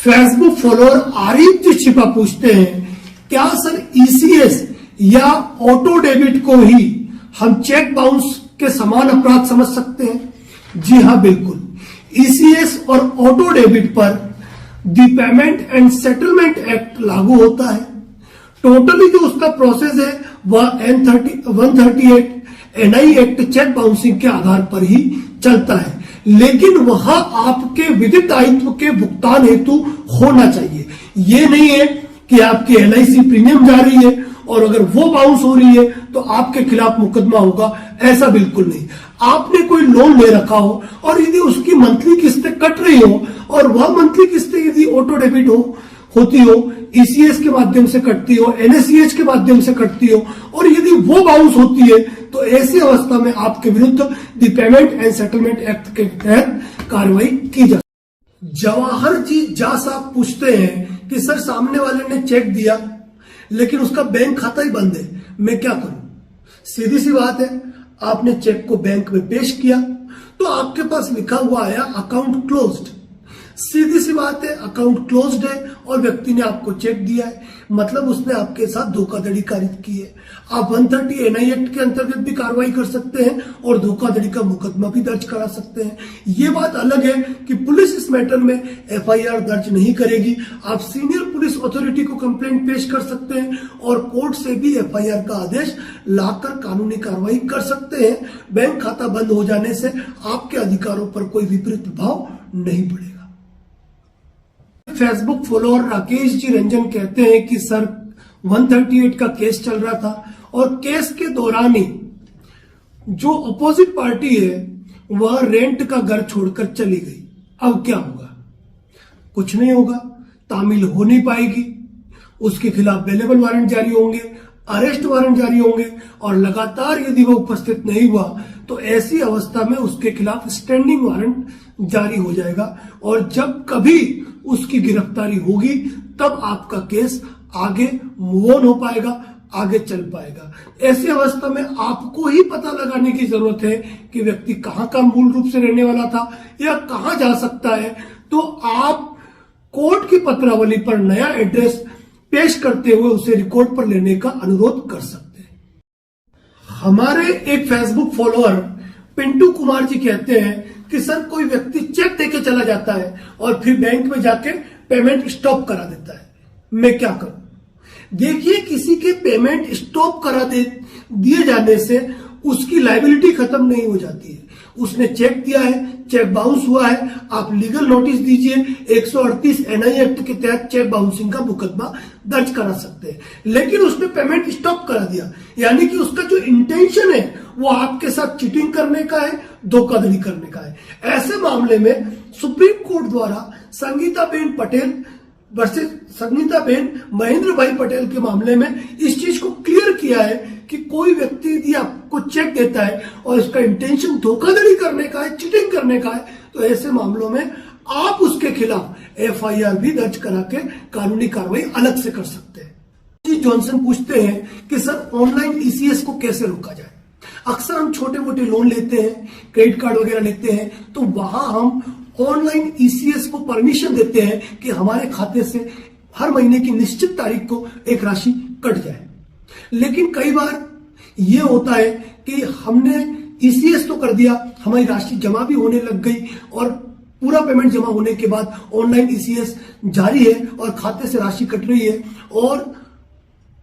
Facebook follower Arif जी छिपा पूछते हैं, क्या सर ईसीएस या ऑटो डेबिट को ही हम चेक बाउंस के समान अपराध समझ सकते हैं? जी हां, बिल्कुल। ईसीएस और ऑटो डेबिट पर the payment and settlement act लागू होता है। टोटली जो उसका प्रोसेस है वह N138 NI act cheque bouncing के आधार पर ही चलता है, लेकिन वह आपके विधिक दायित्व के भुगतान हेतु होना चाहिए। ये नहीं है कि आपकी LIC प्रीमियम जा रही है और अगर वो बाउंस हो रही है तो आपके खिलाफ मुकदमा होगा, ऐसा बिल्कुल नहीं। आपने कोई लोन ले रखा हो और यदि उसकी मंथली किस्तें कट रही हो और वह मंथली किस्तें यदि ऑटो डेबिट होती हो, ईसीएस के माध्यम से कटती हो, NSCH के माध्यम से कटती हो और यदि वो बाउंस होती है तो ऐसी अवस्था में आपके विरुद्ध the payment and settlement act के तहत कार्रवाई की जा। जवाहर जी जा साहब पूछते हैं कि सर सामने वाले ने चेक दिया लेकिन उसका बैंक खाता ही बंद है, मैं क्या करूं? सीधी सी बात है, आपने चेक को बैंक में पेश किया तो आपके पास लिखा हुआ आया अकाउंट क्लोज्ड। सीधी सी बात है, अकाउंट क्लोज्ड है और व्यक्ति ने आपको चेक दिया है, मतलब उसने आपके साथ धोखाधड़ी कारित की है। आप 130 NI एक्ट के अंतर्गत भी कार्रवाई कर सकते हैं और धोखाधड़ी का मुकदमा भी दर्ज करा सकते हैं। ये बात अलग है कि पुलिस इस मैटर में FIR दर्ज नहीं करेगी। आप सीनियर पुलिस अथॉरिटी को कंप्लेंट पेश कर सकते हैं और कोर्ट से भी FIR का आदेश लाकर कानूनी कार्रवाई कर सकते हैं। बैंक खाता बंद हो जाने से आपके अधिकारों पर कोई विपरीत प्रभाव नहीं पड़ेगा। फेसबुक फॉलोअर राकेश जी रंजन कहते हैं कि सर 138 का केस चल रहा था और केस के दौरान ही जो अपोजिट पार्टी है वह रेंट का घर छोड़कर चली गई। अब क्या होगा? कुछ नहीं होगा, तामील हो नहीं पाएगी, उसके खिलाफ बेलेबल वारंट जारी होंगे, अरेस्ट वारंट जारी होंगे और लगातार यदि वह उपस्थित नहीं हुआ तो ऐसी अवस्था में उसके खिलाफ स्टैंडिंग वारंट जारी हो जाएगा और जब कभी उसकी गिरफ्तारी होगी तब आपका केस आगे मूव ऑन हो पाएगा, आगे चल पाएगा। ऐसी अवस्था में आपको ही पता लगाने की जरूरत है कि व्यक्ति कहां का मूल रूप से रहने वाला था या कहां जा सकता है। तो आप कोर्ट की पत्रावली पर नया एड्रेस पेश करते हुए उसे रिकॉर्ड पर लेने का अनुरोध कर सकते हैं। हमारे एक फेसबुक फॉलोअर पिंटू कुमार जी कहते हैं कि सर कोई व्यक्ति चेक देके चला जाता है और फिर बैंक में जाके पेमेंट स्टॉप करा देता है, मैं क्या करूं? देखिए, किसी के पेमेंट स्टॉप करा दिए जाने से उसकी लायबिलिटी खत्म नहीं हो जाती है। उसने चेक दिया है, चेक बाउंस हुआ है, आप लीगल नोटिस दीजिए, 138 NI एक्ट के तहत चेक बाउंसिंग का मुकदमा दर्ज करा सकते हैं। लेकिन उसने पेमेंट स्टॉप करा दिया, यानी कि उसका जो इंटेंशन है वो आपके साथ चीटिंग करने का है, धोखाधड़ी करने का है। ऐसे मामले में सुप्रीम कोर्ट द्वारा संगीताबेन पटेल वर्सेस संगीताबेन महेंद्र भाई पटेल के मामले में इस चीज को क्लियर किया है कि कोई व्यक्ति यदि आपको चेक देता है और उसका इंटेंशन धोखाधड़ी करने का है, चीटिंग करने का है, तो ऐसे मामलों में आप उसके खिलाफ FIR भी दर्ज करा के कानूनी कार्रवाई अलग से कर सकते हैं। जी जॉनसन पूछते हैं कि सर ऑनलाइन ECS को कैसे रोका जाए? अक्सर हम छोटे मोटे लोन लेते हैं, क्रेडिट कार्ड वगैरह लेते हैं, तो वहां हम ऑनलाइन ECS को परमिशन देते हैं कि हमारे खाते से हर महीने की निश्चित तारीख को एक राशि कट जाए। लेकिन कई बार यह होता है कि हमने ECS तो कर दिया, हमारी राशि जमा भी होने लग गई और पूरा पेमेंट जमा होने के बाद ऑनलाइन ECS जारी है और खाते से राशि कट रही है और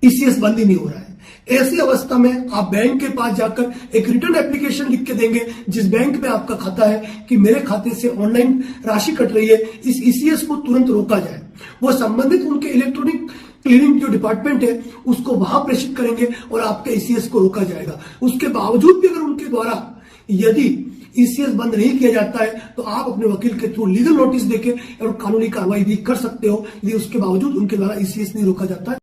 ECS बंद ही नहीं हो रहा है। ऐसी अवस्था में आप बैंक के पास जाकर एक रिटर्न एप्लीकेशन लिख के देंगे जिस बैंक में आपका खाता है कि मेरे खाते से ऑनलाइन राशि कट रही है, इस ECS को तुरंत रोका जाए। वो संबंधित उनके इलेक्ट्रॉनिक क्लियरिंग जो डिपार्टमेंट है उसको वहां प्रेषित करेंगे और आपके ECS को रोका जाएगा। उसके बावजूद भी अगर उनके द्वारा यदि ECS बंद नहीं किया जाता है तो आप अपने वकील के थ्रू लीगल नोटिस देके और कानूनी कार्रवाई भी कर सकते हो। यदि उसके बावजूद उनके द्वारा ECS नहीं रोका जाता है।